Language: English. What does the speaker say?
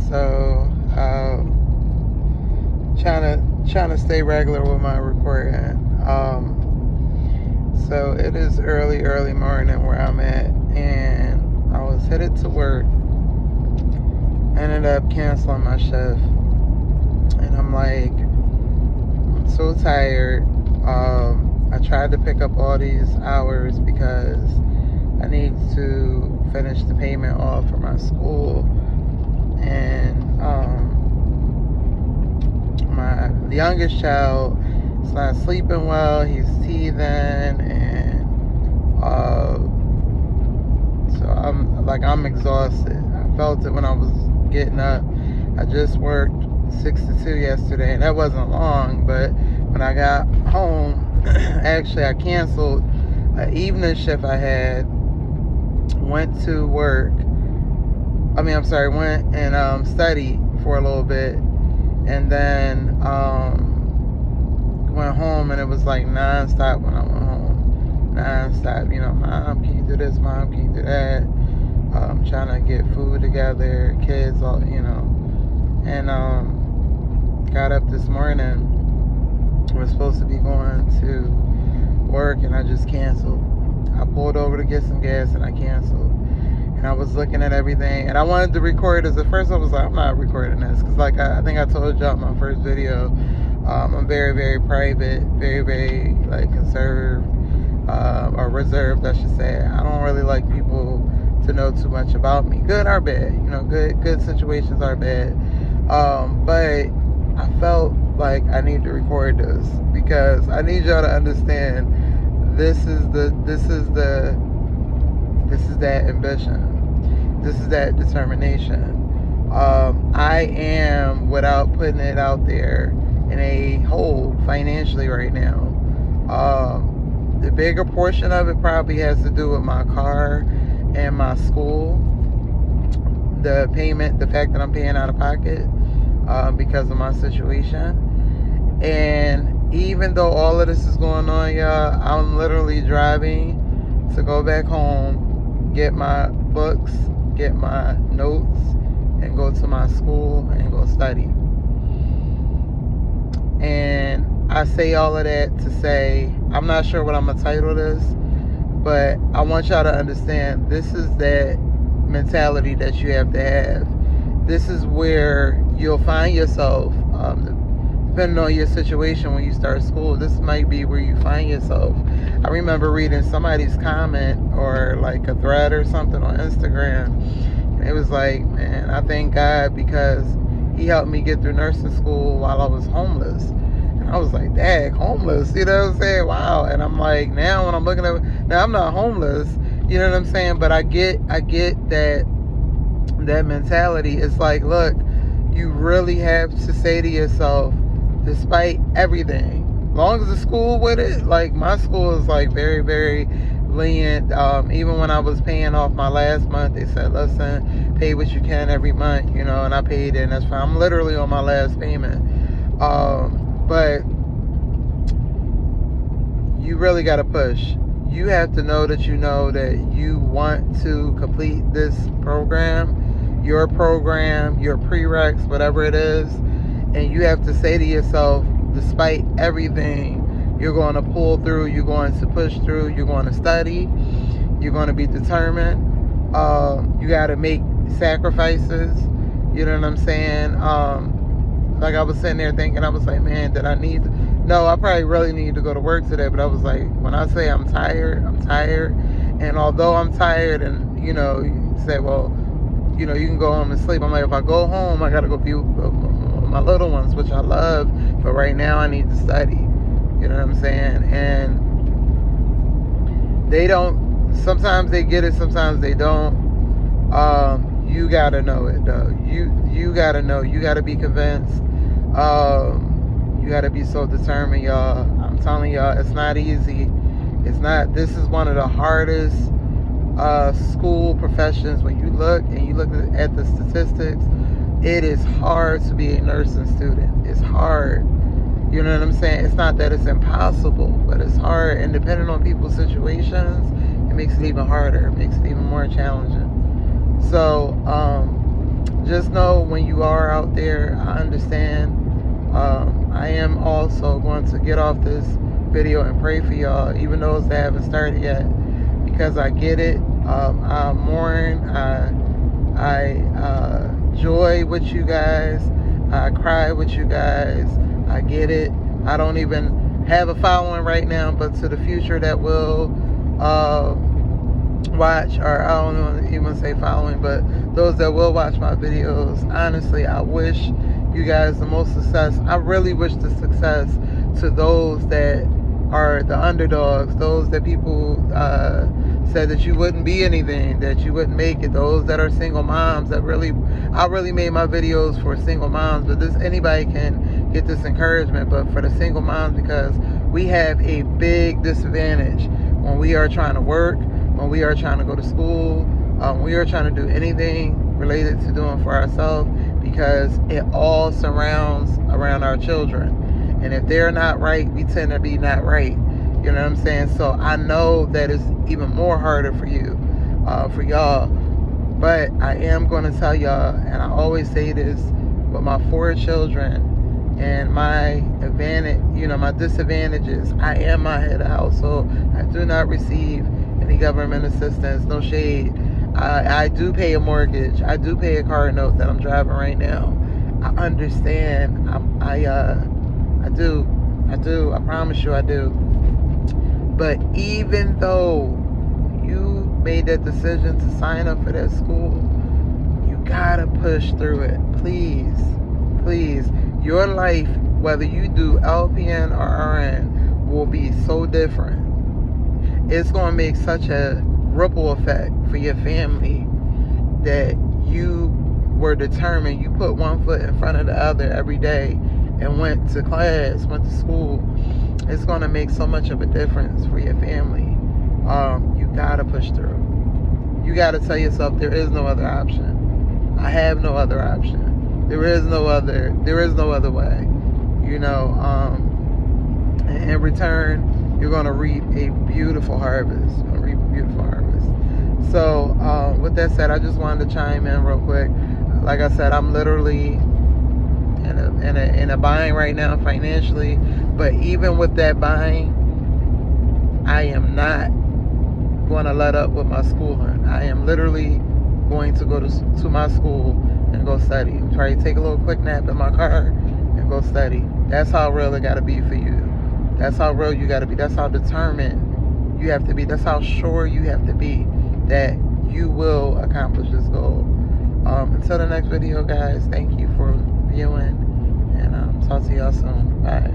So, trying to stay regular with my recording. So it is early morning where I'm at, and I was headed to work. Ended up canceling my shift, and I'm like, I'm so tired. I tried to pick up all these hours because I need to finish the payment off for my school, and my youngest child is not sleeping well. He's teething, and so I'm exhausted. I felt it when I was getting up. I just worked 6 to 2 yesterday, and that wasn't long, but when I got home, actually I canceled an evening shift I had, went to work. Went and studied for a little bit, and then went home, and it was like nonstop when I went home. Nonstop, mom, can you do this? Mom, can you do that? Trying to get food together, kids, all, and got up this morning. We're supposed to be going to work, and I just canceled. I pulled over to get some gas, and I canceled. And I was looking at everything, and I wanted to record this. At first I was like, I'm not recording this, because I think I told y'all in my first video, I'm very, very private, very, very conserved, or reserved, I should say. I don't really like people to know too much about me, good or bad. Good situations are bad, but I felt like I need to record this because I need y'all to understand this is that ambition. This is that determination. I am, without putting it out there, in a hole financially right now. The bigger portion of it probably has to do with my car and my school. The payment, the fact that I'm paying out of pocket because of my situation. And even though all of this is going on, y'all, I'm literally driving to go back home, get my books, get my notes, and go to my school and go study. And I say all of that to say, I'm not sure what I'm going to title this, but I want y'all to understand this is that mentality that you have to have. This is where you'll find yourself, depending on your situation when you start school. This might be where you find yourself. I remember reading somebody's comment or a thread or something on Instagram, and it was like, man, I thank God because he helped me get through nursing school while I was homeless. And I was like, dang, homeless, you know what I'm saying? Wow. And I'm like, now when I'm looking at, now I'm not homeless, you know what I'm saying? But I get that mentality. It's like, look, you really have to say to yourself, despite everything, as long as the school with it, my school is very, very lenient. Even when I was paying off my last month, they said, listen, pay what you can every month, and I paid it, and that's fine. I'm literally on my last payment. But you really got to push. You have to know that you want to complete this program, your prereqs, whatever it is. And you have to say to yourself, despite everything, you're going to pull through, you're going to push through, you're going to study, you're going to be determined. You got to make sacrifices, you know what I'm saying? I was sitting there thinking, I was like, man, no, I probably really need to go to work today. But I was like, when I say I'm tired. And although I'm tired, and, you say, well, you can go home and sleep. I'm like, if I go home, I got to go be my little ones, which I love, but right now I need to study, you know what I'm saying? And they don't, sometimes they get it, sometimes they don't. You gotta know it though. You gotta know, you gotta be convinced. You gotta be so determined, y'all. I'm telling y'all, it's not easy. This is one of the hardest school professions. When you look at the statistics, it is hard to be a nursing student. It's hard. You know what I'm saying? It's not that it's impossible, but it's hard. And depending on people's situations, it makes it even harder. It makes it even more challenging. So, just know when you are out there, I understand. I am also going to get off this video and pray for y'all, even those that haven't started yet, because I get it. I mourn, I joy with you guys, I cry with you guys. I get it. I don't even have a following right now, but to the future that will watch, or I don't even say following, but those that will watch my videos, honestly, I wish you guys the most success. I really wish the success to those that are the underdogs, those that people said that you wouldn't be anything, that you wouldn't make it, those that are single moms. I really made my videos for single moms, but anybody can get this encouragement, but for the single moms, because we have a big disadvantage when we are trying to work, when we are trying to go to school, we are trying to do anything related to doing for ourselves, because it all surrounds around our children. And if they're not right, we tend to be not right. You know what I'm saying? So I know that it's even more harder for you, for y'all. But I am going to tell y'all, and I always say this, with my 4 children and my advantage, my disadvantages, I am my head of household. I do not receive any government assistance, no shade. I do pay a mortgage. I do pay a car note that I'm driving right now. I understand. I do. I promise you I do. But even though you made that decision to sign up for that school, you gotta push through it. Please. Please. Your life, whether you do LPN or RN, will be so different. It's going to make such a ripple effect for your family that you were determined. You put one foot in front of the other every day and went to class, went to school. It's going to make so much of a difference for your family. You got to push through. You got to tell yourself there is no other option. I have no other option. There is no other way. In return, you're going to reap a beautiful harvest. So, with that said, I just wanted to chime in real quick. Like I said, I'm literally in a bind right now financially. But even with that bind, I am not going to let up with my schooling. I am literally going to go to my school and go study. Try to take a little quick nap in my car and go study. That's how real it got to be for you. That's how real you got to be. That's how determined you have to be. That's how sure you have to be that you will accomplish this goal. Until the next video, guys, thank you for viewing, and talk to y'all soon. Bye.